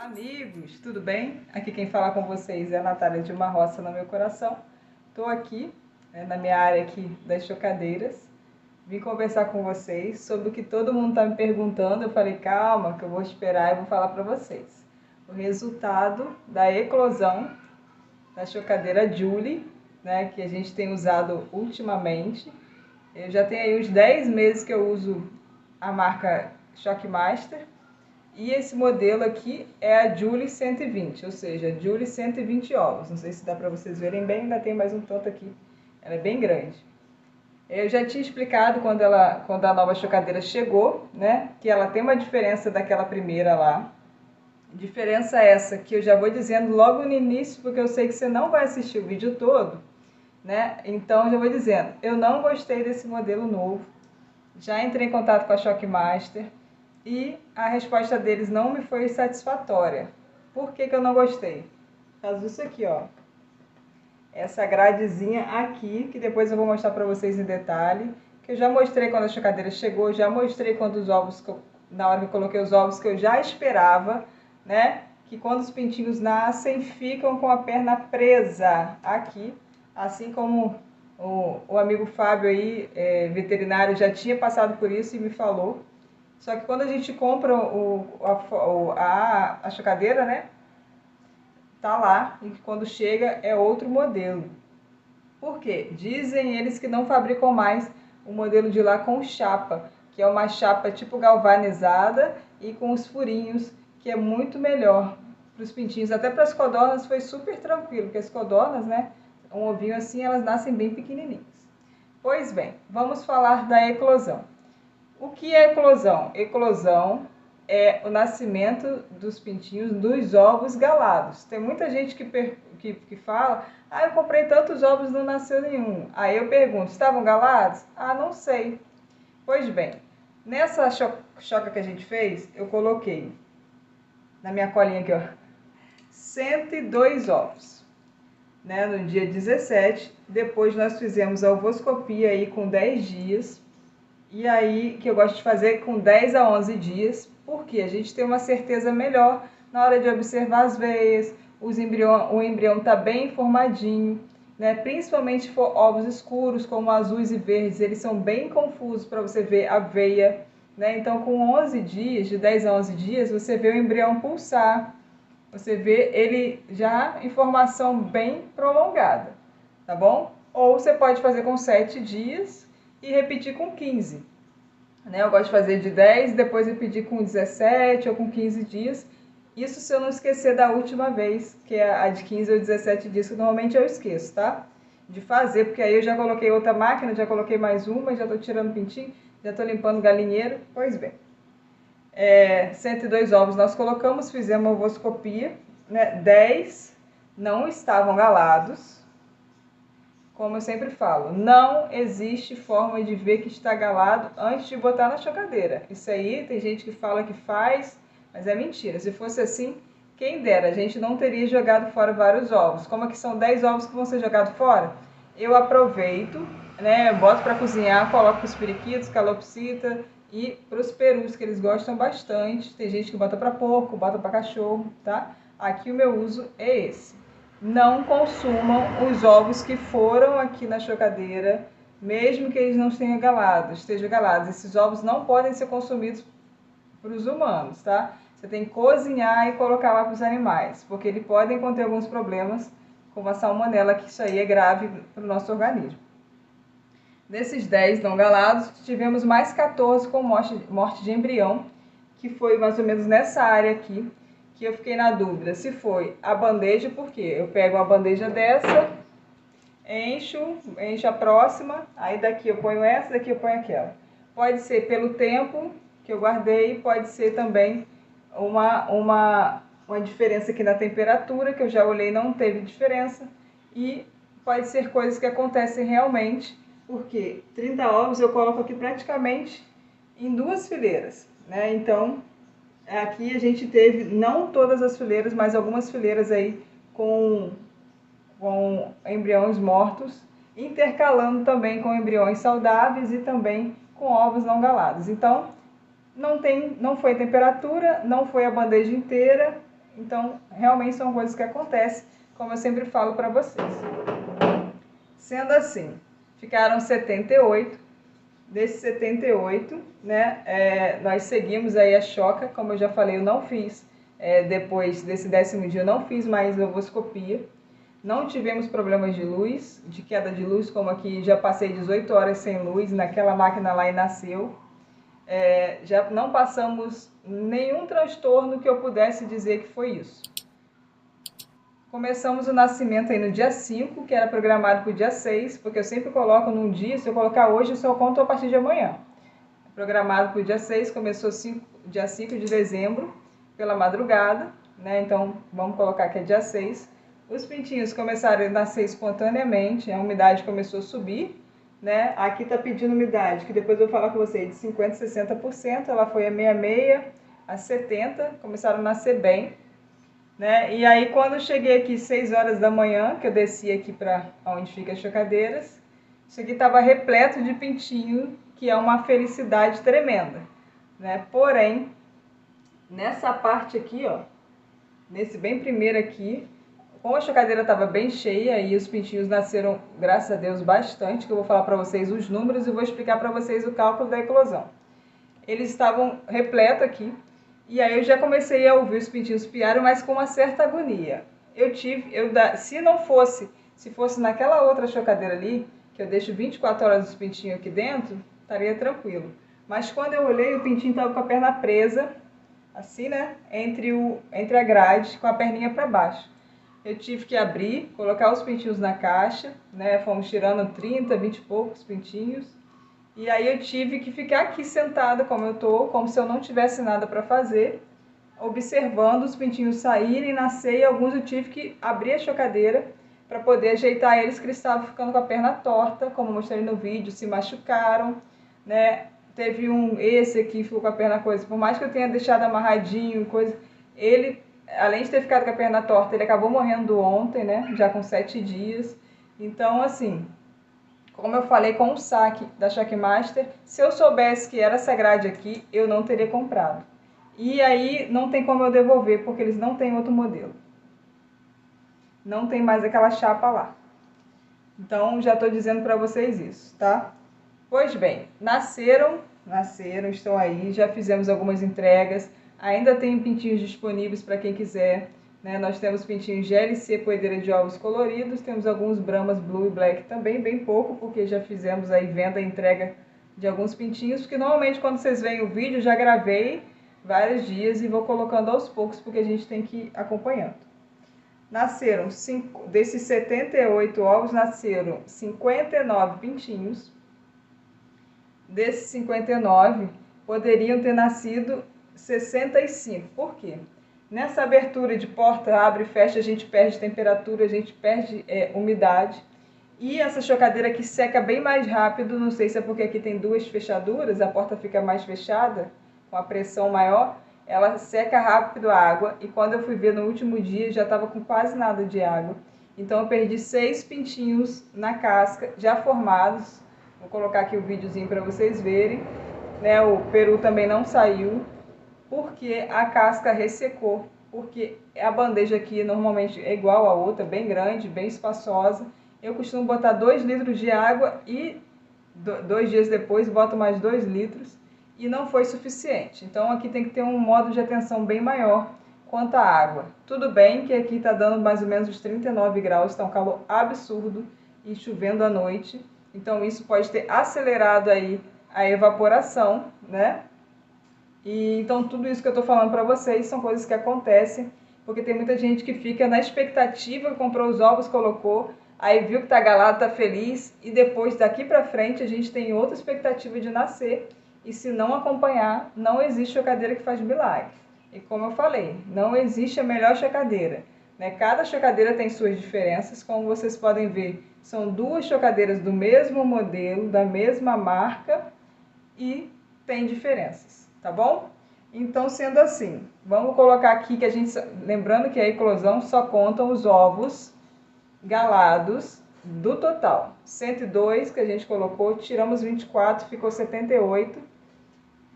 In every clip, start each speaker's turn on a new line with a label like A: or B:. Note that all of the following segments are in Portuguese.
A: Amigos, tudo bem? Aqui quem fala com vocês é a Natália de Uma Roça no Meu Coração. Estou aqui, na minha área aqui das chocadeiras. Vim conversar com vocês sobre o que todo mundo está me perguntando. Eu falei, calma, que eu vou esperar e vou falar para vocês. O resultado da eclosão da chocadeira Julie, né, que a gente tem usado ultimamente. Eu já tenho aí uns 10 meses que eu uso a marca Shockmaster. E esse modelo aqui é a Julie 120, ou seja, Julie 120 ovos. Não sei se dá para vocês verem bem, ainda tem mais um tanto aqui. Ela é bem grande. Eu já tinha explicado quando a nova chocadeira chegou, né, que ela tem uma diferença daquela primeira lá. Diferença essa que eu já vou dizendo logo no início, porque eu sei que você não vai assistir o vídeo todo, né? Então já vou dizendo, eu não gostei desse modelo novo. Já entrei em contato com a Shockmaster e a resposta deles não me foi satisfatória. Por que eu não gostei? Por causa disso aqui, ó. Essa gradezinha aqui, que depois eu vou mostrar para vocês em detalhe. Que eu já mostrei quando a chocadeira chegou, já mostrei quando os ovos, na hora que eu coloquei os ovos, que eu já esperava, né? Que quando os pintinhos nascem, ficam com a perna presa aqui. Assim como o amigo Fábio aí, veterinário, já tinha passado por isso e me falou. Só que quando a gente compra a chocadeira, né? Tá lá e quando chega é outro modelo. Por quê? Dizem eles que não fabricam mais o modelo de lá com chapa, que é uma chapa tipo galvanizada e com os furinhos, que é muito melhor para os pintinhos. Até para as codornas foi super tranquilo, porque as codornas, né? Um ovinho assim, elas nascem bem pequenininhas. Pois bem, vamos falar da eclosão. O que é eclosão? Eclosão é o nascimento dos pintinhos dos ovos galados. Tem muita gente que fala, eu comprei tantos ovos e não nasceu nenhum. Aí eu pergunto, estavam galados? Não sei. Pois bem, nessa choca que a gente fez, eu coloquei na minha colinha aqui, ó, 102 ovos. Né, no dia 17, depois nós fizemos a ovoscopia aí com 10 dias. E aí, que eu gosto de fazer com 10 a 11 dias, porque a gente tem uma certeza melhor na hora de observar as veias, o embrião está bem formadinho, né? Principalmente se for ovos escuros, como azuis e verdes, eles são bem confusos para você ver a veia, né? Então, com 11 dias, de 10 a 11 dias, você vê o embrião pulsar, você vê ele já em formação bem prolongada, tá bom? Ou você pode fazer com 7 dias e repetir com 15. Né? Eu gosto de fazer de 10, depois repetir com 17 ou com 15 dias. Isso se eu não esquecer da última vez, que é a de 15 ou 17 dias, que normalmente eu esqueço, tá? De fazer, porque aí eu já coloquei outra máquina, já coloquei mais uma, já tô tirando pintinho, já tô limpando o galinheiro. Pois bem. 102 ovos nós colocamos, fizemos a ovoscopia, né? 10 não estavam galados. Como eu sempre falo, não existe forma de ver que está galado antes de botar na chocadeira. Isso aí tem gente que fala que faz, mas é mentira. Se fosse assim, quem dera, a gente não teria jogado fora vários ovos. Como aqui são 10 ovos que vão ser jogados fora, eu aproveito, né, boto para cozinhar, coloco para os periquitos, calopsita e para os perus, que eles gostam bastante. Tem gente que bota para porco, bota para cachorro, tá? Aqui o meu uso é esse. Não consumam os ovos que foram aqui na chocadeira, mesmo que eles não estejam galados. Esses ovos não podem ser consumidos para os humanos, tá? Você tem que cozinhar e colocar lá para os animais, porque eles podem conter alguns problemas, como a salmonela, que isso aí é grave para o nosso organismo. Desses 10 não galados, tivemos mais 14 com morte de embrião, que foi mais ou menos nessa área aqui, que eu fiquei na dúvida se foi a bandeja, porque eu pego uma bandeja dessa, encho a próxima, aí daqui eu ponho essa, daqui eu ponho aquela. Pode ser pelo tempo que eu guardei, pode ser também uma diferença aqui na temperatura, que eu já olhei e não teve diferença, e pode ser coisas que acontecem realmente, porque 30 ovos eu coloco aqui praticamente em 2 fileiras, né? Então, aqui a gente teve, não todas as fileiras, mas algumas fileiras aí com embriões mortos, intercalando também com embriões saudáveis e também com ovos não galados. Então, não foi temperatura, não foi a bandeja inteira, Então, realmente são coisas que acontecem, como eu sempre falo para vocês. Sendo assim, ficaram 78. Desses 78, né, nós seguimos aí a choca, como eu já falei, eu não fiz, depois desse 10º dia, eu não fiz mais ovoscopia. Não tivemos problemas de luz, de queda de luz, como aqui já passei 18 horas sem luz naquela máquina lá e nasceu. Já não passamos nenhum transtorno que eu pudesse dizer que foi isso. Começamos o nascimento aí no dia 5, que era programado para o dia 6, porque eu sempre coloco num dia, se eu colocar hoje, eu só conto a partir de amanhã. Programado para o dia 6, começou dia 5 de dezembro, pela madrugada, né? Então, vamos colocar que é dia 6. Os pintinhos começaram a nascer espontaneamente, a umidade começou a subir, né? Aqui está pedindo umidade, que depois eu vou falar com vocês, de 50% a 60%, ela foi a 66%, a 70%, começaram a nascer bem, né? E aí, quando eu cheguei aqui 6 horas da manhã, que eu desci aqui para onde fica as chocadeiras, isso aqui estava repleto de pintinho, que é uma felicidade tremenda, né? Porém, nessa parte aqui, ó, nesse bem primeiro aqui, como a chocadeira estava bem cheia e os pintinhos nasceram, graças a Deus, bastante, que eu vou falar para vocês os números e vou explicar para vocês o cálculo da eclosão. Eles estavam repletos aqui, e aí eu já comecei a ouvir os pintinhos piarem, mas com uma certa agonia. Se fosse naquela outra chocadeira ali, que eu deixo 24 horas os pintinhos aqui dentro, estaria tranquilo. Mas quando eu olhei, o pintinho estava com a perna presa, assim, né, entre a grade, com a perninha para baixo. Eu tive que abrir, colocar os pintinhos na caixa, né, fomos tirando 30, 20 e poucos pintinhos. E aí eu tive que ficar aqui sentada como eu tô, como se eu não tivesse nada para fazer, observando os pintinhos saírem, nascer, e alguns eu tive que abrir a chocadeira para poder ajeitar eles, que eles estavam ficando com a perna torta, como eu mostrei no vídeo, se machucaram, né? Teve esse aqui ficou com a perna coisa, por mais que eu tenha deixado amarradinho, coisa, ele, além de ter ficado com a perna torta, ele acabou morrendo ontem, né? Já com 7 dias. Então, assim, como eu falei com o saque da Shockmaster, se eu soubesse que era essa grade aqui, eu não teria comprado. E aí não tem como eu devolver, porque eles não têm outro modelo. Não tem mais aquela chapa lá. Então, já estou dizendo para vocês isso, tá? Pois bem, nasceram, estão aí, já fizemos algumas entregas. Ainda tem pintinhos disponíveis para quem quiser, né? Nós temos pintinhos GLC, poedeira de ovos coloridos, temos alguns Brahmas Blue e Black também, bem pouco, porque já fizemos aí venda e entrega de alguns pintinhos, porque normalmente quando vocês veem o vídeo, já gravei vários dias e vou colocando aos poucos, porque a gente tem que ir acompanhando. Nasceram, desses 78 ovos, nasceram 59 pintinhos. Desses 59, poderiam ter nascido 65. Por quê? Nessa abertura de porta, abre e fecha, a gente perde temperatura, a gente perde umidade. E essa chocadeira aqui seca bem mais rápido, não sei se é porque aqui tem duas fechaduras, a porta fica mais fechada, com a pressão maior, ela seca rápido a água. E quando eu fui ver no último dia, já estava com quase nada de água. Então eu perdi 6 pintinhos na casca, já formados. Vou colocar aqui o videozinho para vocês verem, né? O peru também não saiu, porque a casca ressecou, porque a bandeja aqui normalmente é igual a outra, bem grande, bem espaçosa. Eu costumo botar 2 litros de água e 2 dias depois boto mais 2 litros e não foi suficiente. Então aqui tem que ter um modo de atenção bem maior quanto à água. Tudo bem que aqui está dando mais ou menos os 39 graus, está um calor absurdo e chovendo à noite. Então isso pode ter acelerado aí a evaporação, né? E então tudo isso que eu estou falando para vocês são coisas que acontecem, porque tem muita gente que fica na expectativa, comprou os ovos, colocou, aí viu que tá galado, tá feliz, e depois daqui para frente a gente tem outra expectativa de nascer, e se não acompanhar, não existe chocadeira que faz milagre. E como eu falei, não existe a melhor chocadeira, né? Cada chocadeira tem suas diferenças, como vocês podem ver, são 2 chocadeiras do mesmo modelo, da mesma marca, e tem diferenças, tá bom? Então, sendo assim, vamos colocar aqui que a gente, lembrando que a eclosão só contam os ovos galados do total. 102 que a gente colocou, tiramos 24, ficou 78.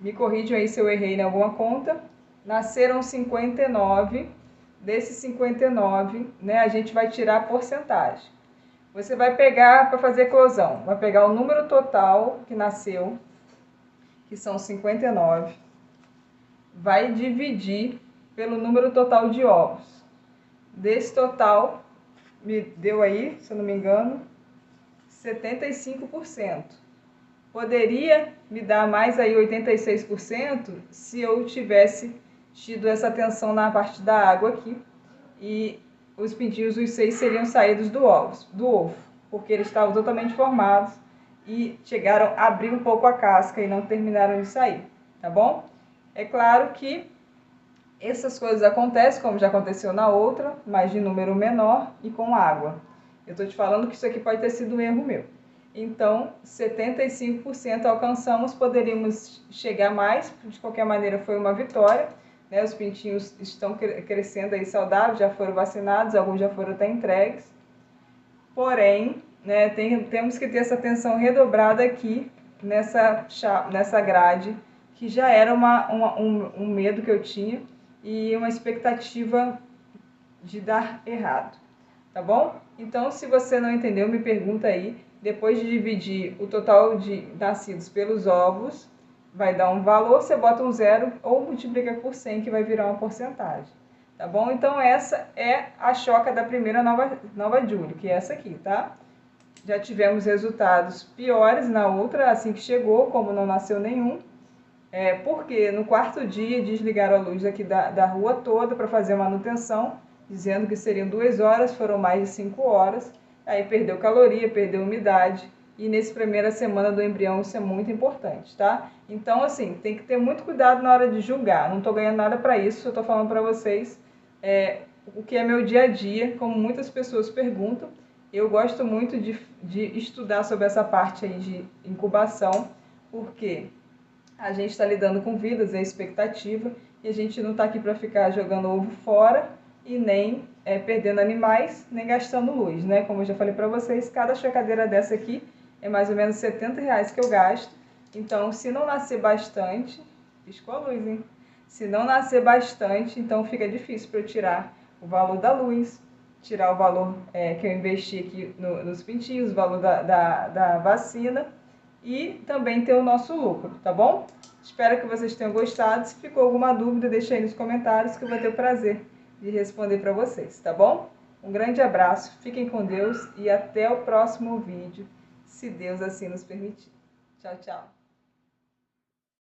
A: Me corrijam aí se eu errei em alguma conta. Nasceram 59. desses 59, né, a gente vai tirar a porcentagem. Você vai pegar, para fazer eclosão, vai pegar o número total que nasceu, que são 59, vai dividir pelo número total de ovos. Desse total, me deu aí, se eu não me engano, 75%. Poderia me dar mais aí 86% se eu tivesse tido essa atenção na parte da água aqui e os pintinhos, os 6, seriam saídos do ovo, porque eles estavam totalmente formados e chegaram a abrir um pouco a casca e não terminaram de sair, tá bom? É claro que essas coisas acontecem, como já aconteceu na outra, mas de número menor e com água. Eu estou te falando que isso aqui pode ter sido um erro meu. Então, 75% alcançamos, poderíamos chegar mais, de qualquer maneira foi uma vitória, né? Os pintinhos estão crescendo aí saudáveis, já foram vacinados, alguns já foram até entregues. Porém, né, temos que ter essa atenção redobrada aqui nessa grade, que já era um medo que eu tinha e uma expectativa de dar errado, tá bom? Então, se você não entendeu, me pergunta aí. Depois de dividir o total de nascidos pelos ovos, vai dar um valor, você bota um 0 ou multiplica por 100, que vai virar uma porcentagem, tá bom? Então, essa é a choca da primeira nova Julie, que é essa aqui, tá? Já tivemos resultados piores na outra, assim que chegou, como não nasceu nenhum. Porque no quarto dia desligaram a luz aqui da rua toda para fazer manutenção, dizendo que seriam 2 horas, foram mais de 5 horas. Aí perdeu caloria, perdeu umidade, e nessa primeira semana do embrião isso é muito importante, tá? Então, assim, tem que ter muito cuidado na hora de julgar. Não estou ganhando nada para isso, eu estou falando para vocês o que é meu dia a dia, como muitas pessoas perguntam. Eu gosto muito de estudar sobre essa parte aí de incubação, porque a gente está lidando com vidas, é expectativa, e a gente não está aqui para ficar jogando ovo fora e nem perdendo animais, nem gastando luz, né? Como eu já falei para vocês, cada chocadeira dessa aqui é mais ou menos R$70 que eu gasto. Então, se não nascer bastante, piscou a luz, hein? Se não nascer bastante, então fica difícil para eu tirar o valor da luz, tirar o valor que eu investi aqui nos pintinhos, o valor da vacina, e também ter o nosso lucro, tá bom? Espero que vocês tenham gostado. Se ficou alguma dúvida, deixa aí nos comentários que eu vou ter o prazer de responder para vocês, tá bom? Um grande abraço, fiquem com Deus e até o próximo vídeo, se Deus assim nos permitir. Tchau, tchau!